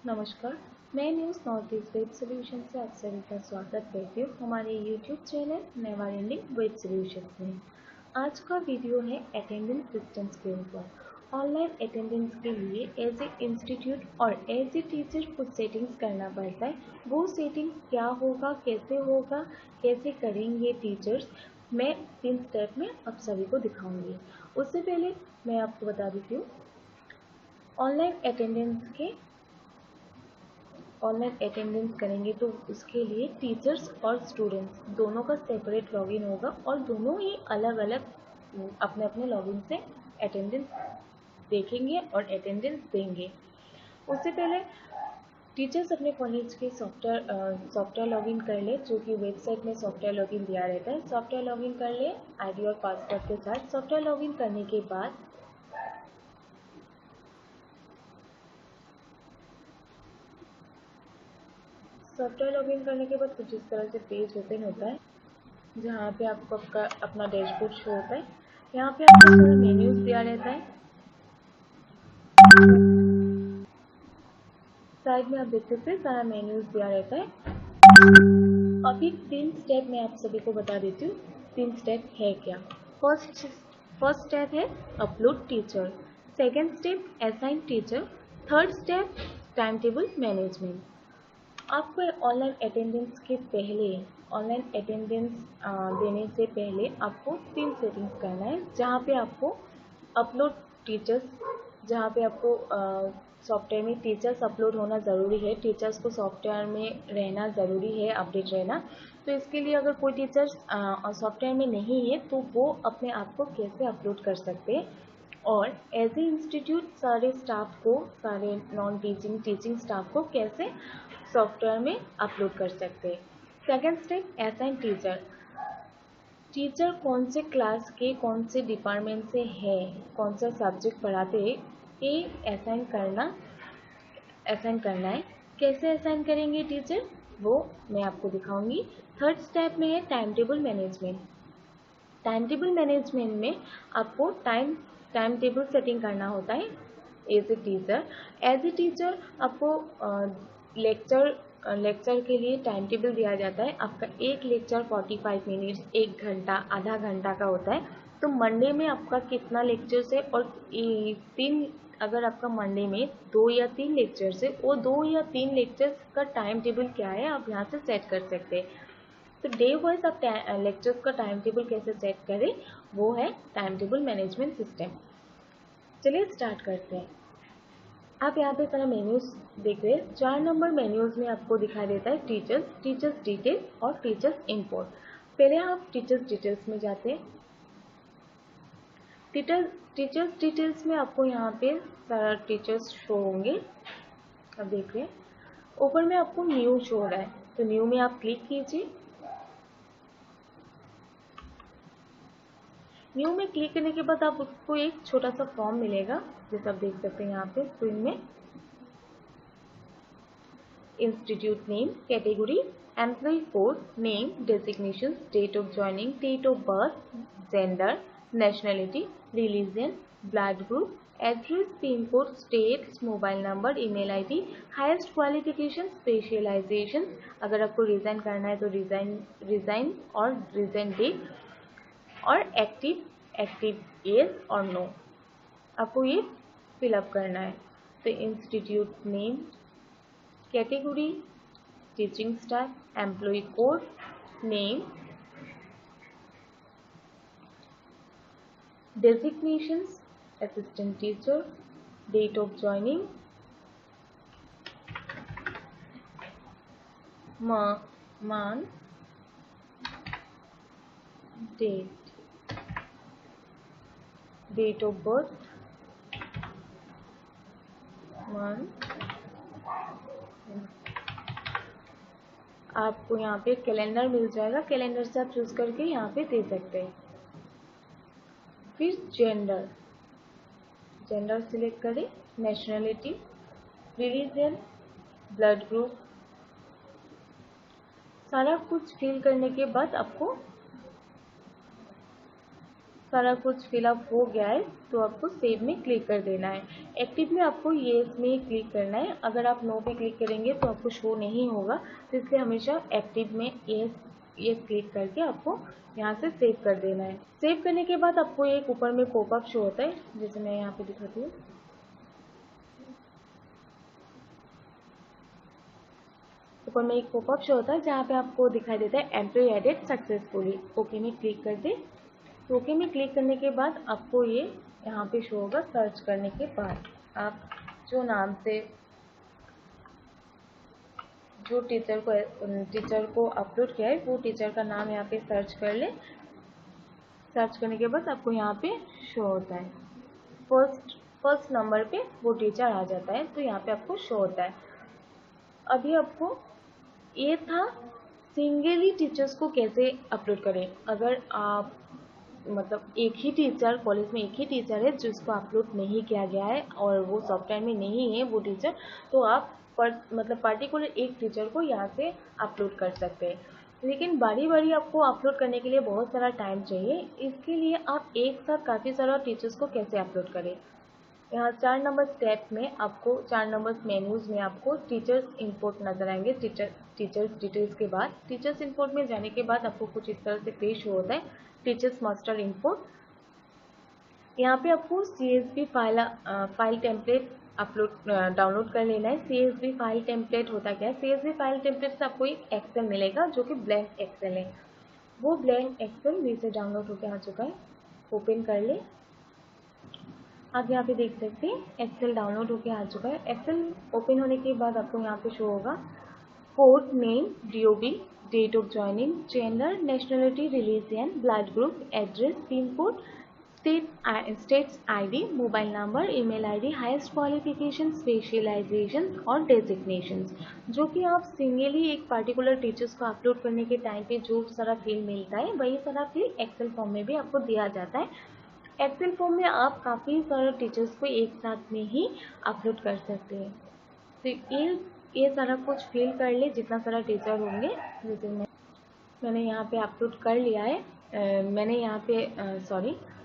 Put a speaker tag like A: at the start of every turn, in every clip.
A: नमस्कार, मैं news north east web solution से आप सभी का स्वागत करती हूँ हमारे YouTube channel never ending web solutions में। आज का वीडियो है अटेंडेंस सिस्टम्स के ऊपर। ऑनलाइन अटेंडेंस के लिए एज ए इंस्टीट्यूट और एज ए टीचर कुछ सेटिंग्स करना पड़ता है। वो सेटिंग्स क्या होगा, कैसे करेंगे टीचर्स, मैं 3 स्टेप में आप सभी को दिखाऊंगी। उससे पहले मैं आपको बता देती हूँ ऑनलाइन अटेंडेंस करेंगे तो उसके लिए टीचर्स और स्टूडेंट्स दोनों का सेपरेट लॉगिन होगा और दोनों ही अलग अलग अपने अपने लॉगिन से अटेंडेंस देखेंगे और अटेंडेंस देंगे। उससे पहले टीचर्स अपने कॉलेज के सॉफ्टवेयर लॉगिन कर ले, जो कि वेबसाइट में सॉफ्टवेयर लॉगिन दिया रहता है। सॉफ्टवेयर लॉगिन कर ले आईडी और पासवर्ड के साथ। सॉफ्टवेयर लॉगिन करने के बाद कुछ इस तरह से पेज ओपन होता है, जहाँ पे आपको अपना डैशबोर्ड शो होता है। यहाँ पे आपको सारा मेन्यूज दिया रहता है। साइड में आप देख सकते हैं सारा मेन्यूज दिया रहता है। अभी 3 स्टेप मैं आप सभी को बता देती हूँ। 3 स्टेप है क्या। फर्स्ट स्टेप है upload teacher, second step assign teacher, third step time table management. आपको ऑनलाइन अटेंडेंस देने से पहले आपको 3 सेटिंग्स करना है, जहाँ पे आपको अपलोड टीचर्स, जहाँ पे आपको सॉफ्टवेयर में टीचर्स अपलोड होना ज़रूरी है। टीचर्स को सॉफ्टवेयर में रहना ज़रूरी है, अपडेट रहना। तो इसके लिए अगर कोई टीचर्स सॉफ्टवेयर में नहीं है तो वो अपने आप को कैसे अपलोड कर सकते हैं, और एज ए इंस्टीट्यूट सारे नॉन टीचिंग टीचिंग स्टाफ को कैसे सॉफ्टवेयर में अपलोड कर सकते हैं। Second step assign teacher. Teacher कौन से क्लास के कौन से डिपार्टमेंट से है, कौन सा सब्जेक्ट पढ़ाते हैं, ये असाइन करना है। कैसे असाइन करेंगे टीचर, वो मैं आपको दिखाऊंगी। थर्ड स्टेप में है time table management. Time table management में आपको टाइम टेबल सेटिंग करना होता है एज ए टीचर आपको लेक्चर के लिए टाइम टेबल दिया जाता है। आपका एक लेक्चर 45 मिनट्स, 1 घंटा, आधा घंटा का होता है। तो मंडे में आपका कितना लेक्चर्स है, और अगर आपका मंडे में 2 या 3 लेक्चर्स है, वो 2 या 3 लेक्चर्स का टाइम टेबल क्या है आप यहाँ से सेट कर सकते हैं। तो डे वाइज आप लेक्चर्स का टाइम टेबल कैसे सेट करें, वो है टाइम टेबल मैनेजमेंट सिस्टम। चलिए स्टार्ट करते हैं। आप यहाँ पे सारा मेन्यूज देख रहे हैं। 4 नंबर मेन्यूज में आपको दिखाई देता है टीचर्स डिटेल और टीचर्स इम्पोर्ट। पहले आप टीचर्स डिटेल्स में जाते हैं। टीचर्स डिटेल्स में आपको यहाँ पे सारा टीचर्स शो होंगे। अब देख रहे हैं ऊपर में आपको न्यू शो हो रहा है, तो न्यू में आप क्लिक कीजिए। न्यू में क्लिक करने के बाद आपको एक छोटा सा फॉर्म मिलेगा, जैसे आप देख सकते हैं यहाँ पे स्क्रीन में। Institute name, category, employ code, name, designation, date of joining, date of birth, gender, nationality, religion, blood group, address, pin code, states, mobile number, email ID, highest qualification, specialisation. अगर आपको रिजाइन करना है तो resign और resign date, और active yes और no आपको ये फिलअप करना है। तो institute name, category, teaching staff, employ code, name, designations, assistant teacher, date of joining, month, date of birth, month. आपको यहाँ पे कैलेंडर मिल जाएगा, कैलेंडर से आप चूज करके यहाँ पे दे सकते हैं। फिर जेंडर सिलेक्ट करें, नेशनलिटी, रिलीजन, ब्लड ग्रुप। सारा कुछ फिल करने के बाद आपको सारा कुछ फिलअप हो गया है तो आपको सेव में क्लिक कर देना है। एक्टिव में आपको येस में क्लिक करना है। अगर आप नो पे क्लिक करेंगे तो आपको शो नहीं होगा, तो इसलिए हमेशा एक्टिव में येस क्लिक करके आपको यहाँ से सेव कर देना है। सेव करने के बाद आपको एक ऊपर में पॉपअप शो होता है, जैसे मैं यहाँ पे दिखाती हूँ। ऊपर में एक पॉपअप शो होता है जहाँ पे आपको दिखाई देता है एंट्री एडेड सक्सेसफुली। ओके में क्लिक कर दे। तो ओके में क्लिक करने के बाद आपको ये यहाँ पे शो होगा। सर्च करने के बाद आप जो नाम से जो टीचर को अपलोड किया है वो टीचर का नाम यहाँ पे सर्च कर ले। सर्च करने के बाद आपको यहाँ पे शो होता है, फर्स्ट नंबर पे वो टीचर आ जाता है, तो यहाँ पे आपको शो होता है। अभी आपको ये था सिंगली टीचर्स को कैसे अपलोड करें। अगर आप मतलब एक ही टीचर कॉलेज में एक ही टीचर है जिसको अपलोड नहीं किया गया है और वो सॉफ्टवेयर में नहीं है वो टीचर, तो आप मतलब पार्टिकुलर एक टीचर को यहाँ से अपलोड कर सकते हैं। लेकिन बारी बारी आपको अपलोड करने के लिए बहुत सारा टाइम चाहिए। इसके लिए आप एक साथ काफ़ी सारा टीचर्स को कैसे अपलोड करें। यहाँ 4 नंबर स्टेप में आपको 4 नंबर मेन्यूज में आपको टीचर्स इंपोर्ट नजर आएंगे। टीचर्स डिटेल्स के बाद टीचर्स इंपोर्ट में जाने के बाद आपको कुछ इस तरह से पेज होता है, टीचर्स मास्टर इंपोर्ट। यहाँ पे आपको CSV फाइल टेम्पलेट डाउनलोड कर लेना है। CSV फाइल टेम्पलेट होता क्या है, CSV फाइल टेम्पलेट से आपको एक एक्सेल मिलेगा जो कि ब्लैंक एक्सेल है। वो ब्लैंक एक्सेल मेरे से डाउनलोड होकर आ चुका है, ओपन कर ले। आप यहाँ पे देख सकते हैं एक्सेल डाउनलोड होके आ चुका है। एक्सेल ओपन होने के बाद आपको यहाँ पे शो होगा code name, DOB, date of joining, gender, nationality, religion, blood group, address, pin code, states ID, mobile number, email ID, highest qualification, specialisation और डेजिग्नेशंस, जो कि आप सिंगली एक पर्टिकुलर टीचर्स को अपलोड करने के टाइम पे जो सारा फील्ड मिलता है वही सारा फील्ड एक्सेल फॉर्म में भी आपको दिया जाता है। एक्सेल फॉर्म में आप काफ़ी सारे टीचर्स को एक साथ में ही अपलोड कर सकते हैं। तो ये सारा कुछ फिल कर ले जितना सारा टीचर होंगे। जैसे मैंने यहाँ पे अपलोड कर लिया है। मैंने यहाँ पे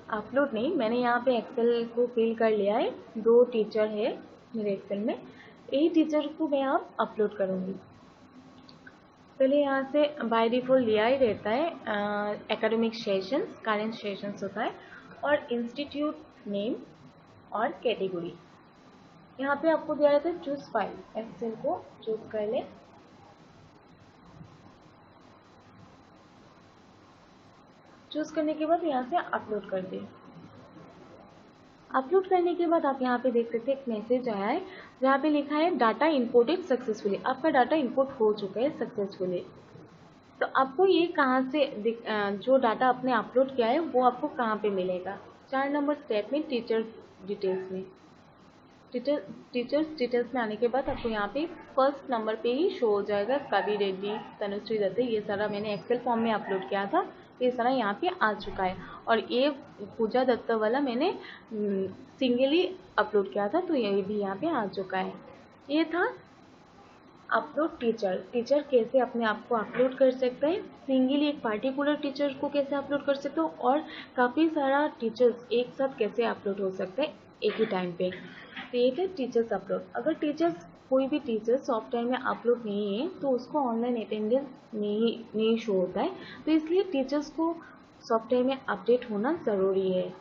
A: अपलोड नहीं, मैंने यहाँ पे एक्सेल को फिल कर लिया है। 2 टीचर है मेरे एक्सेल में, यही टीचर को मैं अब अपलोड करूँगी। पहले यहाँ से बाय डिफ़ॉल्ट लिया ही रहता है एकेडमिक सेशंस, करेंट सेशंस होता है, और इंस्टीट्यूट नेम और कैटेगरी। यहाँ पे आपको दिया रहता है चूज फाइल, एक्सेल को चूज कर ले। चूज करने के बाद यहाँ से अपलोड कर दे। अपलोड करने के बाद आप यहाँ पे देख सकते हैं एक मैसेज आया है जहाँ पे लिखा है डाटा इंपोर्टेड सक्सेसफुली। आपका डाटा इंपोर्ट हो चुका है सक्सेसफुली। तो आपको ये कहाँ से जो डाटा आपने अपलोड किया है वो आपको कहाँ पे मिलेगा। 4 नंबर स्टेप में टीचर्स डिटेल्स में, टीचर्स डिटेल्स में आने के बाद आपको यहाँ पे फर्स्ट नंबर पे ही शो हो जाएगा कवि रेड्डी, तनुश्री दत्ते। ये सारा मैंने एक्सेल फॉर्म में अपलोड किया था, ये सारा यहाँ पे आ चुका है। और ये पूजा दत्ता वाला मैंने सिंगली अपलोड किया था, तो ये भी यहाँ पे आ चुका है। ये था अपलोड टीचर कैसे अपने आप को अपलोड कर सकता है, सिंगली एक पार्टिकुलर टीचर को कैसे अपलोड कर सकते हो, और काफ़ी सारा टीचर्स एक साथ कैसे अपलोड हो सकते हैं एक ही टाइम पे। तो ये थे टीचर्स अपलोड। अगर कोई भी टीचर सॉफ्टवेयर में अपलोड नहीं है तो उसको ऑनलाइन अटेंडेंस नहीं शो होता है, तो इसलिए टीचर्स को सॉफ्टवेयर में अपडेट होना ज़रूरी है।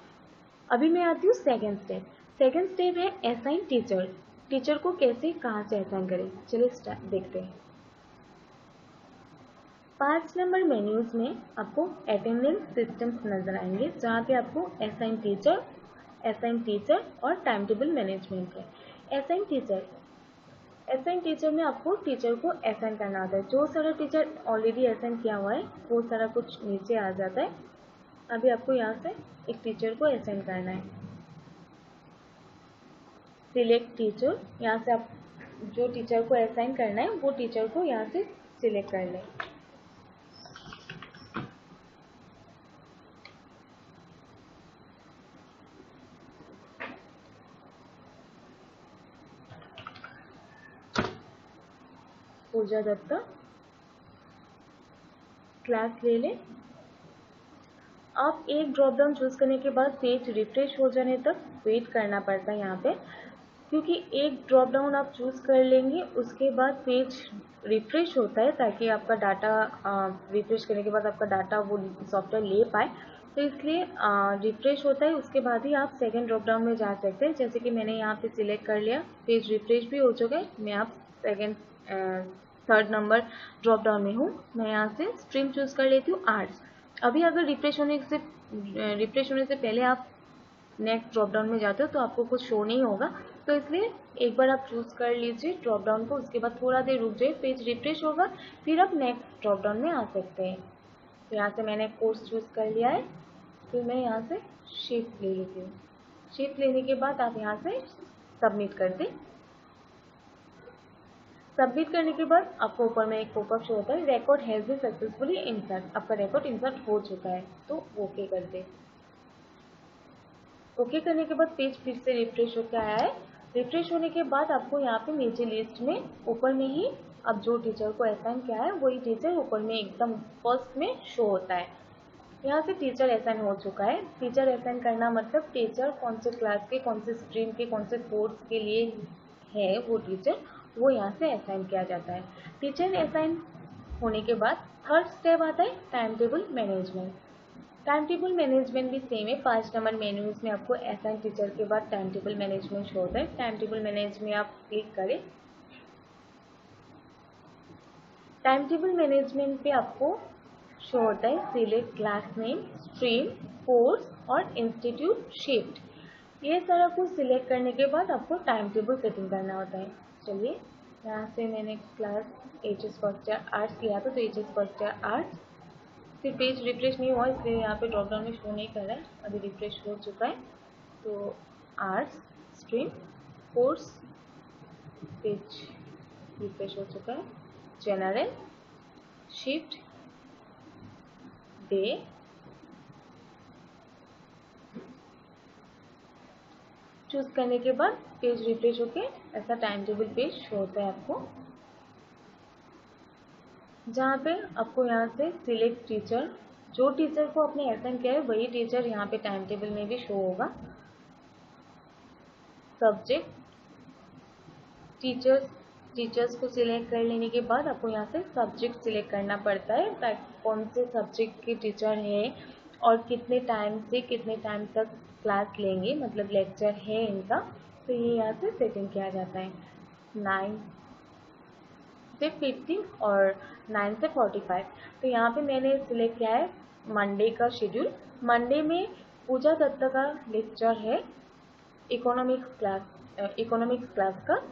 A: अभी मैं आती हूँ सेकेंड स्टेप है असाइन टीचर को कैसे कहाँ से असाइन करें। चलिए देखते हैं। 5 नंबर मेन्यूज में आपको अटेंडेंस सिस्टम्स नजर आएंगे जहाँ पे आपको असाइन टीचर और टाइम टेबल मैनेजमेंट है। असाइन टीचर में आपको टीचर को असाइन करना होता है। जो सारा टीचर ऑलरेडी असाइन किया हुआ है वो सारा कुछ नीचे आ जाता है। अभी आपको यहाँ से एक टीचर को असाइन करना है। सिलेक्ट टीचर, यहाँ से आप जो टीचर को असाइन करना है वो टीचर को यहाँ से सिलेक्ट कर लें। पूजा दत्ता क्लास ले लें। आप एक ड्रॉप डाउन चूज़ करने के बाद पेज रिफ्रेश हो जाने तक वेट करना पड़ता है यहाँ पे, क्योंकि एक ड्रॉप डाउन आप चूज़ कर लेंगे उसके बाद पेज रिफ्रेश होता है ताकि आपका डाटा रिफ्रेश करने के बाद आपका डाटा वो सॉफ्टवेयर ले पाए, तो इसलिए रिफ्रेश होता है उसके बाद ही आप सेकंड ड्रॉप डाउन में जा सकते हैं। जैसे कि मैंने यहाँ पे सिलेक्ट कर लिया, पेज रिफ्रेश भी हो चुका है, मैं आप second third number drop down में हूँ। मैं यहाँ से स्ट्रीम चूज़ कर लेती हूँ आर्ट्स। अभी अगर रिफ्रेश होने से पहले आप नेक्स्ट ड्रॉप डाउन में जाते हो तो आपको कुछ शो नहीं होगा, तो इसलिए एक बार आप चूज़ कर लीजिए ड्रॉप डाउन को, उसके बाद थोड़ा देर रुक जाए, पेज रिफ्रेश होगा, फिर आप नेक्स्ट ड्रॉप डाउन में आ सकते हैं। तो यहाँ से मैंने कोर्स चूज़ कर लिया है, फिर मैं यहाँ से शिफ्ट ले लेती हूँ। शिफ्ट लेने के बाद आप यहाँ से सबमिट कर दें। सबमिट करने के बाद आपको ऊपर में एक पॉपअप शो होता है, record has been successfully insert, आपका रिकॉर्ड इंसर्ट हो चुका है, तो ओके कर दें। ओके करने के बाद पेज फिर से रिफ्रेश होकर आया है। रिफ्रेश होने के बाद आपको यहाँ पे नीचे लिस्ट में ऊपर में ही अब जो टीचर को असाइन किया है वही टीचर ऊपर में एकदम फर्स्ट में शो होता है। यहाँ से टीचर असाइन हो चुका है। टीचर असाइन करना मतलब टीचर कौन से क्लास के, कौन से स्ट्रीम के, कौन से कोर्स के लिए है वो टीचर, वो यहाँ से असाइन किया जाता है। टीचर असाइन होने के बाद थर्ड स्टेप आता है time table management. Time table management भी सेम है, 5 नंबर मेन्यूज में आपको असाइन टीचर के बाद टाइम टेबल मैनेजमेंट शो होता है। टाइम टेबल मैनेज में आप क्लिक करें। टाइम टेबल मैनेजमेंट पे आपको शो होता है select class name, stream, course और इंस्टीट्यूट शिफ्ट। ये सारा कुछ सिलेक्ट करने के बाद आपको टाइम टेबल सेटिंग करना होता है। चलिए यहाँ से मैंने class HS first year arts लिया था, तो एचएस फर्स्ट ईयर आर्ट्स। फिर पेज रिफ्रेश नहीं हुआ इसलिए यहाँ पे ड्रॉप डाउन में शो नहीं कर रहा है, अभी रिफ्रेश हो चुका है। तो arts, stream, course, page refresh हो चुका है, जनरल, शिफ्ट, डे, चूज करने के बाद पेज रिफ्रेश होके ऐसा टाइम टेबल पेज शो होता है आपको, जहाँ पे आपको यहाँ से सिलेक्ट टीचर, जो टीचर को आपने असाइन किया है वही टीचर यहाँ पे टाइम टेबल में भी शो होगा। सब्जेक्ट, टीचर्स को सिलेक्ट कर लेने के बाद आपको यहाँ से सब्जेक्ट सिलेक्ट करना पड़ता है, ताकि कौन से सब्जेक्ट के टीचर हैं और कितने टाइम से कितने टाइम तक क्लास लेंगे, मतलब लेक्चर है इनका, तो ये यहाँ से सेटिंग किया जाता है। 9 से 15 और 9 से 45। तो यहाँ पे मैंने सिलेक्ट किया है मंडे का शेड्यूल। मंडे में पूजा दत्ता का लेक्चर है इकोनॉमिक्स क्लास का,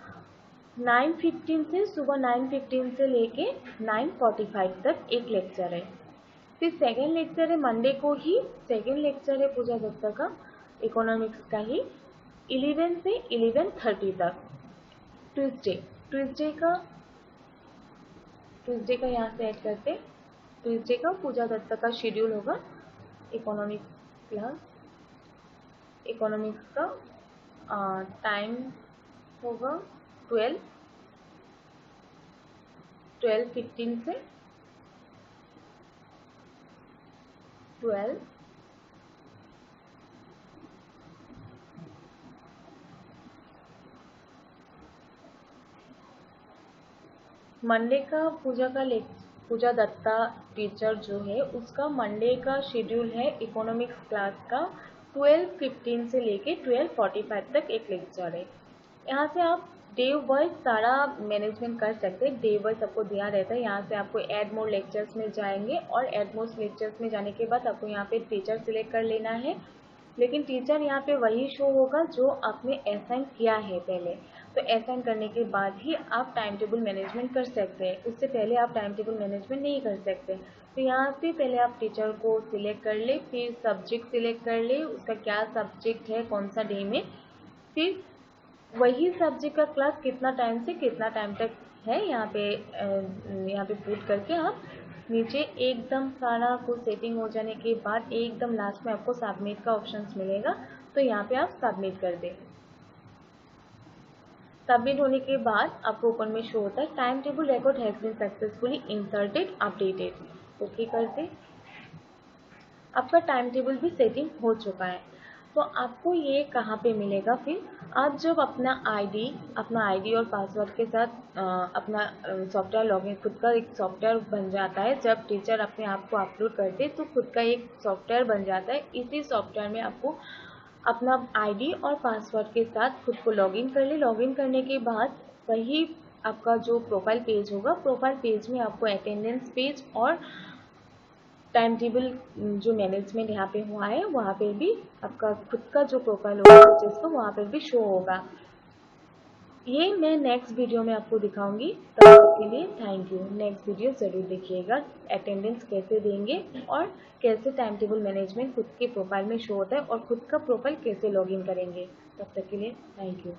A: 9:15 से सुबह 9:15 से लेके 9:45 तक एक लेक्चर है। फिर सेकेंड लेक्चर है मंडे को ही, सेकेंड लेक्चर है पूजा दत्ता का इकोनॉमिक्स का ही, 11 से 11:30 तक। ट्यूसडे का यहाँ से ऐड करते, ट्यूसडे का पूजा दत्ता का शेड्यूल होगा इकोनॉमिक्स क्लास, इकोनॉमिक्स का टाइम होगा 12:15 से 12। मंडे का पूजा दत्ता टीचर जो है उसका मंडे का शेड्यूल है इकोनॉमिक्स क्लास का 12:15 से लेके 12:45 तक एक लेक्चर है। यहाँ से आप डे वाइज सारा मैनेजमेंट कर सकते हैं, डे वाइज आपको दिया रहता है। यहाँ से आपको ऐड मोर लेक्चर्स में जाएंगे और ऐड मोर लेक्चर्स में जाने के बाद आपको यहाँ पे टीचर सिलेक्ट कर लेना है, लेकिन टीचर यहाँ पे वही शो होगा जो आपने असाइन किया है पहले। तो असाइन करने के बाद ही आप टाइम टेबल मैनेजमेंट कर सकते हैं, उससे पहले आप टाइम टेबल मैनेजमेंट नहीं कर सकते। तो यहाँ से पहले आप टीचर को सिलेक्ट कर ले, फिर सब्जेक्ट सिलेक्ट कर ले, उसका क्या सब्जेक्ट है कौन सा डे में, फिर वही सब्जेक्ट का क्लास कितना टाइम से कितना टाइम तक है यहाँ पे पुट करके आप नीचे एकदम सारा कुछ सेटिंग हो जाने के बाद एकदम लास्ट में आपको सबमिट का ऑप्शन मिलेगा, तो यहाँ पे आप सबमिट कर दें। सबमिट होने के बाद आपको ऊपर में शो होता है time table record has been successfully inserted updated, okay कर दें। आपका टाइम टेबल भी सेटिंग हो चुका है। तो आपको ये कहाँ पे मिलेगा फिर, आप जब अपना आईडी और पासवर्ड के साथ अपना सॉफ्टवेयर लॉगिन, खुद का एक सॉफ्टवेयर बन जाता है। जब टीचर अपने आप को अपलोड करते तो खुद का एक सॉफ्टवेयर बन जाता है। इसी सॉफ्टवेयर में आपको अपना आईडी और पासवर्ड के साथ खुद को लॉगिन कर ले। लॉगिन करने के बाद वही आपका जो प्रोफाइल पेज होगा, प्रोफाइल पेज में आपको अटेंडेंस पेज और टाइम टेबल जो मैनेजमेंट यहाँ पे हुआ है वहाँ पे भी आपका खुद का जो प्रोफाइल होगा टीचर्स का वहाँ पे भी शो होगा। ये मैं नेक्स्ट वीडियो में आपको दिखाऊंगी। तब तक के लिए थैंक यू। नेक्स्ट वीडियो ज़रूर देखिएगा, अटेंडेंस कैसे देंगे और कैसे टाइम टेबल मैनेजमेंट खुद के प्रोफाइल में शो होता है और खुद का प्रोफाइल कैसे लॉगिन करेंगे। तब तक के लिए थैंक यू।